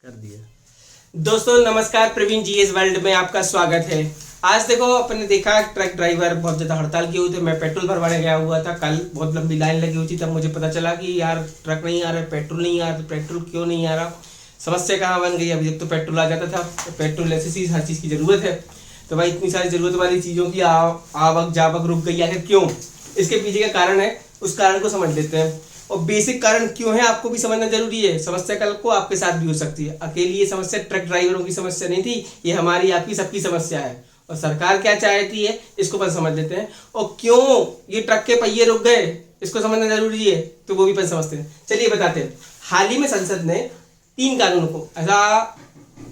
कर दिया। दोस्तों नमस्कार, प्रवीण जी इस वर्ल्ड में आपका स्वागत है। आज देखो अपने देखा ट्रक ड्राइवर बहुत ज़्यादा हड़ताल किए हुए थे। मैं पेट्रोल भरवाने गया हुआ था कल, बहुत लंबी लाइन लगी हुई थी। तब मुझे पता चला कि यार ट्रक नहीं आ रहा, पेट्रोल नहीं आ रहा। तो पेट्रोल क्यों नहीं आ रहा, समस्या कहाँ बन गई। अभी तक तो पेट्रोल आ जाता था, तो पेट्रोल ऐसी चीज़, हर चीज़ की ज़रूरत है। तो भाई इतनी सारी ज़रूरत वाली चीज़ों की आवक जावक रुक गई, आखिर क्यों, इसके पीछे का कारण है। उस कारण को समझ लेते हैं। और बेसिक कारण क्यों है आपको भी समझना जरूरी है। समस्या कल को आपके साथ भी हो सकती है। अकेली ये समस्या ट्रक ड्राइवरों की समस्या नहीं थी, ये हमारी आपकी सबकी समस्या है। और सरकार क्या चाहती है इसको पर समझ लेते हैं। और क्यों ये ट्रक के पहिए रुक गए इसको समझना जरूरी है, तो वो भी पर समझते हैं। चलिए बताते हैं। हाल ही में संसद ने 3 कानूनों को, ऐसा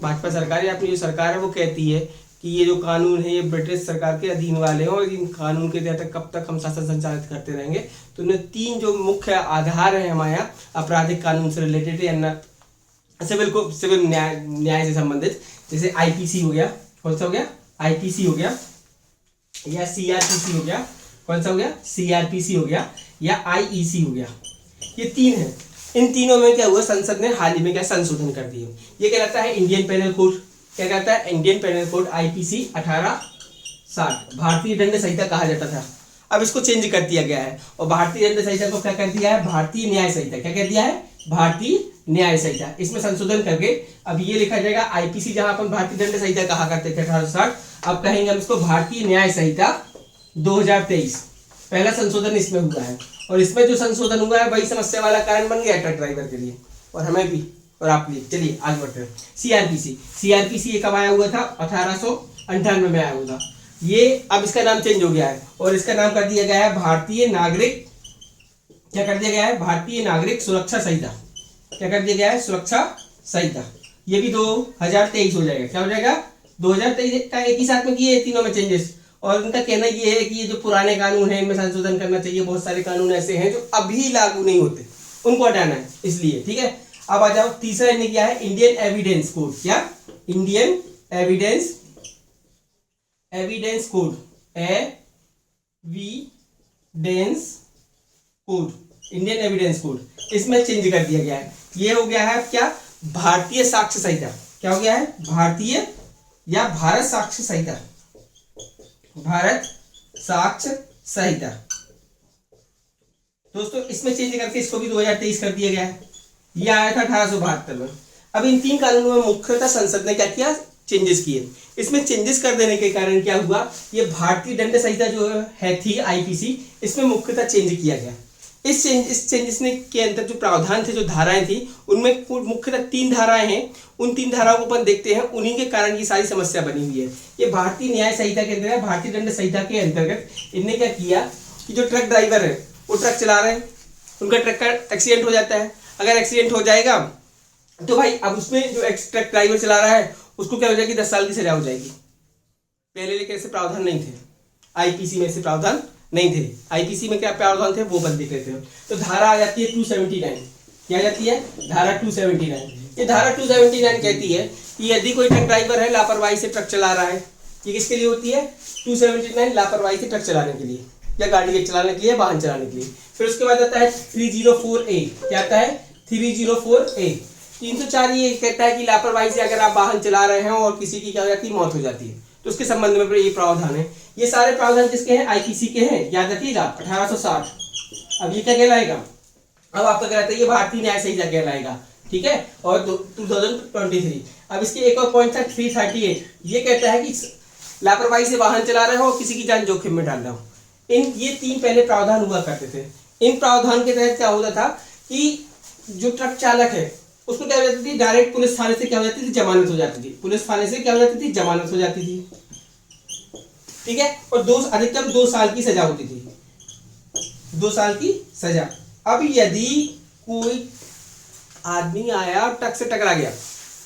भाजपा सरकार या अपनी जो सरकार है वो कहती है कि ये जो कानून है ये ब्रिटिश सरकार के अधीन वाले हैं और इन कानून के तहत कब तक हम शासन संचालित करते रहेंगे। तो इन्हें 3 जो मुख्य आधार है हमारे यहाँ आपराधिक कानून से रिलेटेड या सिविल न्याय से संबंधित, जैसे आईपीसी हो गया, कौन सा हो गया, आईपीसी हो गया, या सीआरपीसी हो गया, कौन सा हो गया, सीआरपीसी हो गया, या आईईसी हो गया। ये 3 है। इन तीनों में क्या हुआ, संसद ने हाल ही में क्या संशोधन कर दिए। ये कहलाता है इंडियन पेनल कोड, क्या कहता है, इंडियन पेनल कोड आईपीसी 1860, भारतीय दंड संहिता कहा जाता था। अब इसको चेंज कर दिया गया है और भारतीय दंड संहिता को क्या कर दिया है, भारतीय न्याय संहिता। क्या कर दिया है, भारतीय न्याय संहिता। इसमें संशोधन करके अब ये लिखा जाएगा आईपीसी, जहां अपन भारतीय दंड संहिता कहा करते थे 1860, अब कहेंगे हम इसको भारतीय न्याय संहिता 2023। पहला संशोधन इसमें हुआ है और इसमें जो संशोधन हुआ है वही समस्या वाला कारण बन गया ट्रक ड्राइवर के लिए और हमें भी और आप लिए। चलिए आगे बढ़ते हैं। सीआरपीसी ये कब आया हुआ था, 1898 में आया हुआ था। ये अब इसका नाम चेंज हो गया है और इसका नाम कर दिया गया है भारतीय नागरिक, क्या कर दिया गया है, भारतीय नागरिक सुरक्षा संहिता। क्या कर दिया गया है, सुरक्षा संहिता। ये भी 2023 हो जाएगा। क्या हो जाएगा, 2023 का एक ही साथ में किए तीनों में चेंजेस। और उनका कहना ये है कि ये जो पुराने कानून है इनमें संशोधन करना चाहिए। बहुत सारे कानून ऐसे हैं जो अभी लागू नहीं होते, उनको हटाना है इसलिए। ठीक है, अब आ जाओ। तीसरा इन्हें क्या है, इंडियन एविडेंस कोड। क्या, Indian evidence code, evidence code, Indian evidence code. इसमें चेंज कर दिया गया है। ये हो गया है क्या, भारतीय साक्ष्य संहिता। क्या हो गया है, भारतीय या भारत साक्ष्य संहिता, भारत साक्ष्य संहिता। दोस्तों इसमें चेंज करके इसको भी 2023 कर दिया गया है। यह आया था 1872 में। अब इन 3 कानूनों में मुख्यतः संसद ने क्या किया, चेंजेस किए। इसमें चेंजेस कर देने के कारण क्या हुआ, ये भारतीय दंड संहिता जो है थी आईपीसी, इसमें मुख्यतः चेंज किया गया। इस चेंजेस ने के अंदर जो प्रावधान थे, जो धाराएं थी, उनमें मुख्यतः 3 धाराएं हैं। उन 3 धाराओं को अपन देखते हैं। उन्हीं के कारण ये सारी समस्या बनी हुई है। ये भारतीय न्याय संहिता के अंदर, भारतीय दंड संहिता के अंतर्गत इनने क्या किया कि जो ट्रक ड्राइवर है वो ट्रक चला रहे हैं, उनका ट्रक का एक्सीडेंट हो जाता है। अगर एक्सीडेंट हो जाएगा तो भाई अब उसमें जो ट्रक ड्राइवर चला रहा है उसको क्या हो जाएगी, 10 साल की सजा हो जाएगी। पहले लेकिन ऐसे प्रावधान नहीं थे, आईपीसी में ऐसे प्रावधान नहीं थे। आईपीसी में क्या प्रावधान थे वो बंद देख लेते हैं। तो धारा आ जाती है 279। क्या आ जाती है, धारा 279। ये धारा 279 कहती है कि यदि कोई ट्रक ड्राइवर है लापरवाही से ट्रक चला रहा है, ये किसके लिए होती है, 279 लापरवाही से ट्रक चलाने के लिए या गाड़ी चलाने के लिए, वाहन चलाने के लिए। फिर उसके बाद आता है 304A। क्या आता है, 304A। 304 ये कहता है कि लापरवाही से अगर आप वाहन चला रहे हैं और किसी की क्या हो जाती है, मौत हो जाती है, तो उसके संबंध में ये प्रावधान है। ये सारे प्रावधान किसके हैं, आईपीसी के हैं, याद रखिएगा 1860। अब ये क्या कहलाएगा, अब आपका कहलाता है ये भारतीय न्याय संहिता कहलाएगा। ठीक है, और 2023। अब इसके एक और पॉइंट था 338। ये कहता है कि लापरवाही से वाहन चला रहे हो और किसी की जान जोखिम में डाल रहे हो। ये 3 पहले प्रावधान हुआ करते थे। इन प्रावधान के तहत क्या होता था कि जो ट्रक चालक है उसको क्या हो जाती थी, डायरेक्ट पुलिस थाने से क्या हो जाती थी, जमानत हो जाती थी। पुलिस थाने से क्या हो जाती थी, जमानत हो जाती थी। ठीक है, और अधिकतम 2 साल की सजा होती थी, 2 साल की सजा। अब यदि कोई आदमी आया और ट्रक से टकरा गया,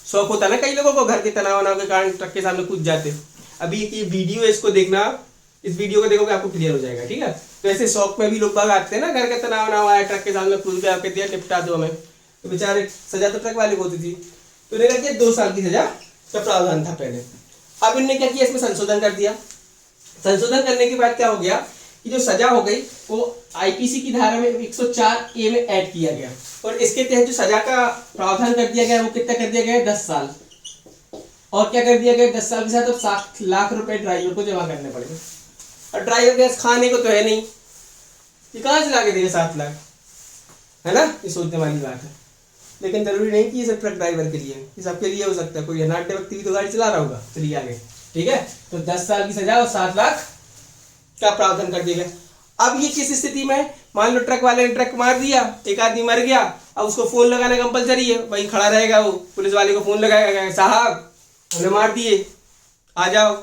शौक होता है ना कई लोगों को, घर के तनाव के कारण ट्रक के सामने कूद जाते। अभी ये वीडियो है, इसको देखना, इस वीडियो को देखोगे आपको क्लियर हो जाएगा। ठीक है, तो ऐसे शौक में भी लोग बाग आते हैं ना, घर का तनाव आया, ट्रक के सामने कूद गया, कहते हैं निपटा दो हमें, तो बेचारे सजा तो ट्रक वाले को होती थी। तो इन्होंने क्या किया, 2 साल की सजा का प्रावधान था पहले। अब इन्होंने क्या किया, इसमें संशोधन कर दिया। संशोधन करने के बाद क्या हो गया कि जो सजा हो गई वो आईपीसी की धारा में 104A में ऐड किया गया और इसके तहत जो सजा का प्रावधान कर दिया गया वो कितना कर दिया गया है 10 साल। और क्या कर दिया गया 10 साल के साथ अब 7 लाख रुपए ड्राइवर को जमा करने पड़ेंगे। और ड्राइवर के खाने को तो है नहीं, ये कहाँ से ला के देगा 7 लाख, है ना। ये सोचने वाली बात है। लेकिन जरूरी नहीं कि ये सब ट्रक ड्राइवर के लिए, ये सबके लिए हो सकता है। कोई अनाट्य व्यक्ति भी तो गाड़ी चला रहा होगा। चलिए आगे, ठीक है। तो 10 साल की सजा और 7 लाख का प्रावधान कर दिया गया। अब ये किस स्थिति में, मान लो ट्रक वाले ने ट्रक मार दिया, एक आदमी मर गया, अब उसको फोन लगाना कंपलसरी है, वही खड़ा रहेगा, वो पुलिस वाले को फोन लगाएगा, साहब उन्हें मार दिए, आ जाओ।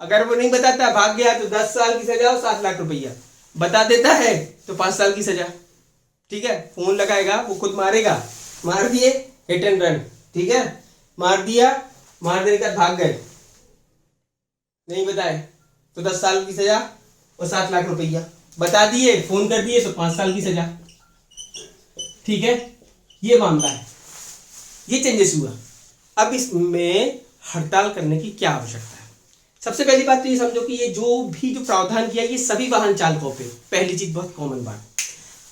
अगर वो नहीं बताता, भाग गया, तो 10 साल की सजा और 7 लाख रुपया। बता देता है तो 5 साल की सजा, ठीक है। फोन लगाएगा, वो खुद मारेगा, मार दिए, हिट एंड रन, ठीक है। मार दिया, मार देने के बाद भाग गए, नहीं बताए तो 10 साल की सजा और 7 लाख रुपया। बता दिए, फोन कर दिए तो 5 साल की सजा, ठीक है। ये मामला है, ये चेंजेस हुआ। अब इसमें हड़ताल करने की क्या आवश्यकता है। सबसे पहली बात तो ये समझो कि ये जो प्रावधान किया ये सभी वाहन चालकों पे, पहली चीज बहुत कॉमन बात।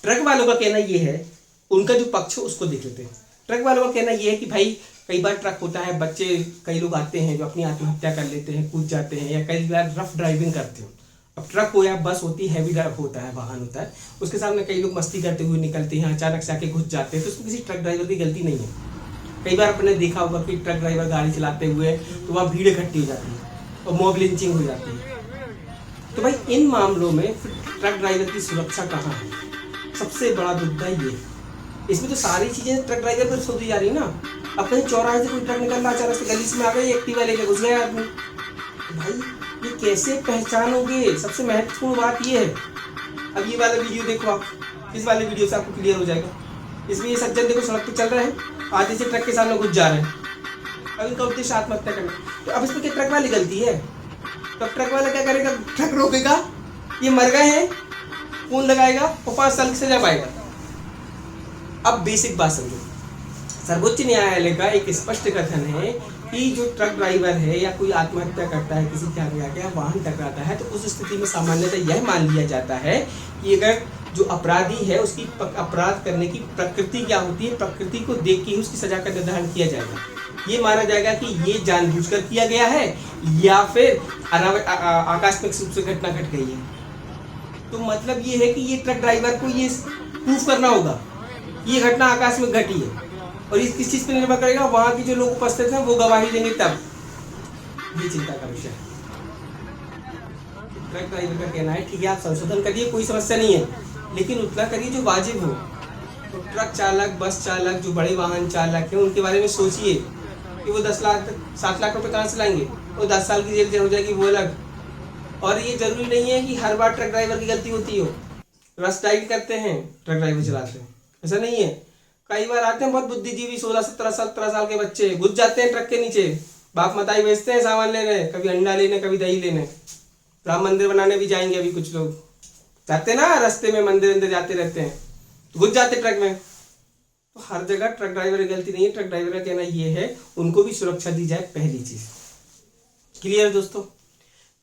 ट्रक वालों का कहना ये है, उनका जो पक्ष है उसको देख लेते हैं। ट्रक वालों का कहना ये है कि भाई कई बार ट्रक होता है, बच्चे कई लोग आते हैं जो अपनी आत्महत्या कर लेते हैं, कूद जाते हैं, या कई बार रफ ड्राइविंग करते हो। अब ट्रक हो या बस होती है, हैवी ड्राइव होता है, वाहन होता है, उसके सामने कई लोग मस्ती करते हुए निकलते हैं, अचानक से आके घुस जाते हैं, तो उसमें किसी ट्रक ड्राइवर की गलती नहीं है। कई बार आपने देखा होगा कि ट्रक ड्राइवर गाड़ी चलाते हुए तो वहाँ भीड़ इकट्ठी हो जाती है और मॉब लिंचिंग हो जाती है। तो भाई इन मामलों में फिर ट्रक ड्राइवर की सुरक्षा कहाँ है, सबसे बड़ा मुद्दा ये। इसमें तो सारी चीजें ट्रक ड्राइवर पर सोची जा रही है ना। अब कहीं चौराहे से कोई ट्रक निकल रहा, अचानक से गली में आ गई, एक्टिवा लेके घुस गया आदमी, भाई ये कैसे पहचानोगे। सबसे महत्वपूर्ण बात ये है। अब ये वाला वीडियो देखो आप, इस वाले वीडियो से आपको क्लियर हो जाएगा। इसमें ये सज्जन देखो सड़क पे चल रहे हैं, आगे से ट्रक के सामने घुस जा रहे हैं, अब इनका उद्देश्य आत्महत्या करना। तो अब इसमें क्या ट्रक वाली गलती है? तो ट्रक वाला क्या करेगा, ट्रक रोकेगा, ये मर गए हैं, फोन लगाएगा और 5 साल की सजा पाएगा। अब बेसिक बात समझो, सर्वोच्च न्यायालय का एक स्पष्ट कथन है कि जो ट्रक ड्राइवर है या कोई आत्महत्या करता है, किसी के आगे आके वाहन टकराता है, तो उस स्थिति में सामान्यतः यह मान लिया जाता है कि अगर जो अपराधी है उसकी अपराध करने की प्रकृति क्या होती है, प्रकृति को देख के ही उसकी सजा का निर्धारण किया जाएगा। ये माना जाएगा कि ये जानबूझकर किया गया है या फिर आकस्मिक रूप से घटना घट गई है। तो मतलब ये है कि ये ट्रक ड्राइवर को ये प्रूफ करना होगा ये घटना आकस्मिक घटी है, और इस किस चीज पर निर्भर करेगा, वहां के जो लोग उपस्थित हैं वो गवाही देंगे तब। ये चिंता का विषय है। ट्रक ड्राइवर का कहना है ठीक है आप संशोधन करिए, कोई समस्या नहीं है, लेकिन उतना करिए जो वाजिब हो। तो ट्रक चालक, बस चालक, जो बड़े वाहन चालक हैं उनके बारे में सोचिए कि वो 10 लाख 7 लाख रुपए कहाँ से लाएंगे, वो 10 साल की जेल हो जाएगी, वो अलग। और ये जरूरी नहीं है कि हर बार ट्रक ड्राइवर की गलती होती हो। रश टाइट करते हैं, ट्रक ड्राइवर चलाते हैं, ऐसा नहीं है। कई बार आते हैं बहुत बुद्धिजीवी 16-17 साल के बच्चे, घुस जाते हैं ट्रक के नीचे, बाप मताई भेजते हैं सामान लेने, कभी अंडा लेने, कभी दही लेने, राम मंदिर बनाने भी जाएंगे। अभी कुछ लोग जाते ना रास्ते में, मंदिर अंदर जाते रहते हैं, तो घुस जाते ट्रक में। तो हर जगह ट्रक ड्राइवर की गलती नहीं है। ट्रक ड्राइवर का कहना ये है उनको भी सुरक्षा दी जाए, पहली चीज। क्लियर दोस्तों।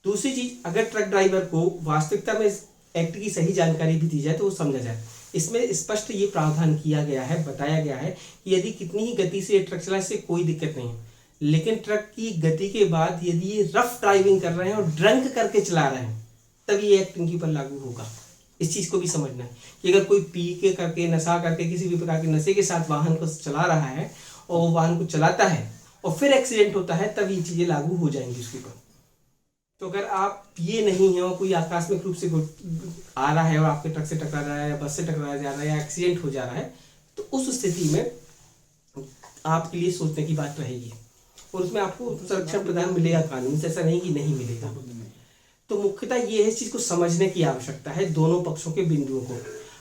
दूसरी चीज, अगर ट्रक ड्राइवर को वास्तविकता में एक्ट की सही जानकारी भी दी जाए तो वो समझा जाए। इसमें स्पष्ट ये प्रावधान किया गया है, बताया गया है कि यदि कितनी ही गति से ट्रक चलाए इससे कोई दिक्कत नहीं है, लेकिन ट्रक की गति के बाद यदि ये रफ ड्राइविंग कर रहे हैं और ड्रंक करके चला रहे हैं तभी ये एक्ट इनके ऊपर लागू होगा। इस चीज को भी समझना है कि अगर कोई पी के करके, नशा करके, किसी भी प्रकार के नशे के साथ वाहन को चला रहा है और वो वाहन को चलाता है और फिर एक्सीडेंट होता है, तब ये चीजें लागू हो जाएंगी उसके ऊपर। तो अगर आप ये नहीं है और कोई आकस्मिक रूप से आ रहा है और आपके ट्रक से टकरा रहा है या बस से टकराया जा रहा है या एक्सीडेंट हो जा रहा है, तो उस स्थिति में आपके लिए सोचने की बात रहेगी और उसमें आपको संरक्षण प्रदान मिलेगा कानून से, ऐसा नहीं कि नहीं मिलेगा। तो मुख्यतः ये है, इस चीज को समझने की आवश्यकता है, दोनों पक्षों के बिंदुओं को।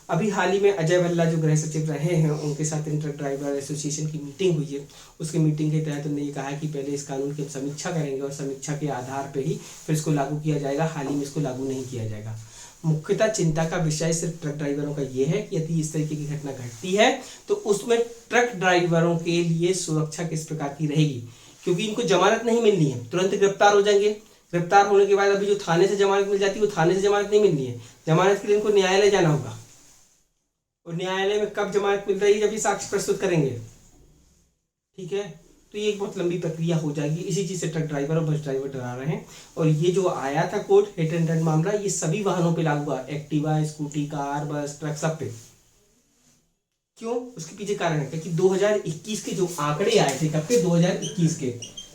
अभी हाल ही में अजय भल्ला जो गृह सचिव रहे हैं, उनके साथ ट्रक ड्राइवर एसोसिएशन की मीटिंग हुई है। उसकी मीटिंग के तहत उन्होंने ये कहा कि पहले इस कानून की समीक्षा करेंगे और समीक्षा के आधार पर ही फिर इसको लागू किया जाएगा। हाल ही में इसको लागू नहीं किया जाएगा। मुख्यतः चिंता का विषय सिर्फ ट्रक ड्राइवरों का ये है कि यदि इस तरीके की घटना घटती है तो उसमें ट्रक ड्राइवरों के लिए सुरक्षा किस प्रकार की रहेगी, क्योंकि इनको जमानत नहीं मिलनी है, तुरंत गिरफ्तार हो जाएंगे। गिरफ्तार होने के बाद अभी जो थाने से जमानत मिल जाती है, वो थाने से जमानत नहीं मिलनी है। जमानत के लिए इनको न्यायालय जाना होगा, और न्यायालय में कब जमानत मिल रही है, जब ये साक्ष्य प्रस्तुत करेंगे। ठीक है, तो ये एक बहुत लंबी प्रक्रिया हो जाएगी। इसी चीज से ट्रक ड्राइवर और बस ड्राइवर डरा रहे हैं। और ये जो आया था कोर्ट हिट एंड रन मामला, ये सभी वाहनों पे लागू हुआ, एक्टिवा, स्कूटी, कार, बस, ट्रक, सब पे। क्यों? उसके पीछे कारण है कि 2021 के जो आंकड़े आए थे, कब के?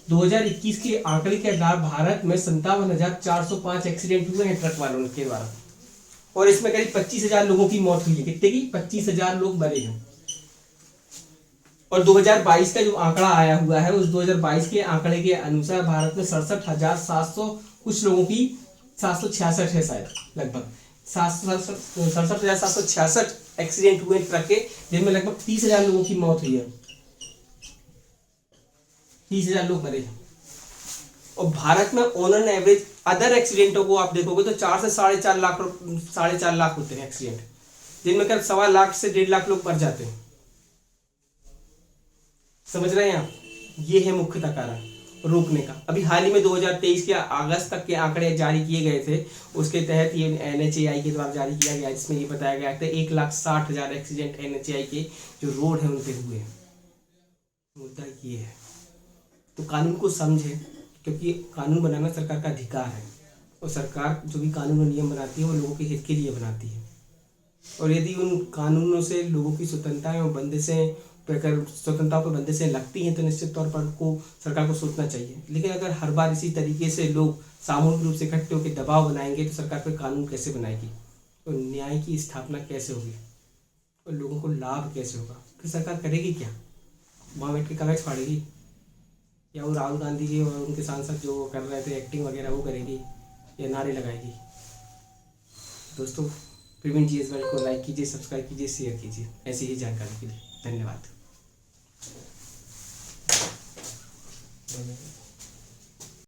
2021 के आंकड़े के आधार भारत में 57,405 एक्सीडेंट हुए हैं ट्रक वालों के द्वारा, और इसमें करीब 25,000 लोगों की मौत हुई है। कितने की? 25,000 लोग मरे हैं। और 2022 का जो आंकड़ा आया हुआ है, उस 2022 के आंकड़े के अनुसार भारत में 67,700 कुछ लोगों की, 766 है शायद, लगभग 67,766 एक्सीडेंट हुए ट्रक के, जिनमें लगभग 30,000 लोगों की मौत हुई है, 30,000 लोग मरे हैं। और भारत में ऑन एन एवरेज अदर एक्सीडेंटों को आप देखोगे तो 4 से 4.5 लाख होते हैं एक्सीडेंट, जिनमें करीब 1.25 लाख से 1.5 लाख लोग मर जाते हैं। समझ रहे हैं आप? ये है मुख्यतः कारण रोकने का। अभी हाल ही में 2023 के अगस्त तक के आंकड़े जारी किए गए थे, उसके तहत ये NHAI के द्वारा जारी किया गया, जिसमें ये बताया गया था 1,60,000 एक्सीडेंट NHAI के जो रोड है उन पे हुए हैं। मुद्दा ये है, तो कानून को समझे, क्योंकि कानून बनाना सरकार का अधिकार है, और सरकार जो भी कानून और नियम बनाती है वो लोगों के हित के लिए बनाती है। और यदि उन कानूनों से लोगों की स्वतंत्रताएं और बंदिशें स्वतंत्रता पर बंदिशें लगती हैं, तो निश्चित तौर पर उनको सरकार को सोचना चाहिए। लेकिन अगर हर बार इसी तरीके से लोग सामूहिक रूप से इकट्ठे होकर दबाव बनाएंगे, तो सरकार पर कानून कैसे बनाएगी, और न्याय की स्थापना कैसे होगी, और लोगों को लाभ कैसे होगा? फिर सरकार करेगी क्या? वहाँ बैठ के कागज फाड़ेगी, या वो राहुल गांधी जी और उनके सांसद जो कर रहे थे एक्टिंग वगैरह वो करेगी, या नारे लगाएगी? दोस्तों, प्रवीण जीएस वर्ल्ड को लाइक कीजिए, सब्सक्राइब कीजिए, शेयर कीजिए ऐसी ही जानकारी के लिए। धन्यवाद।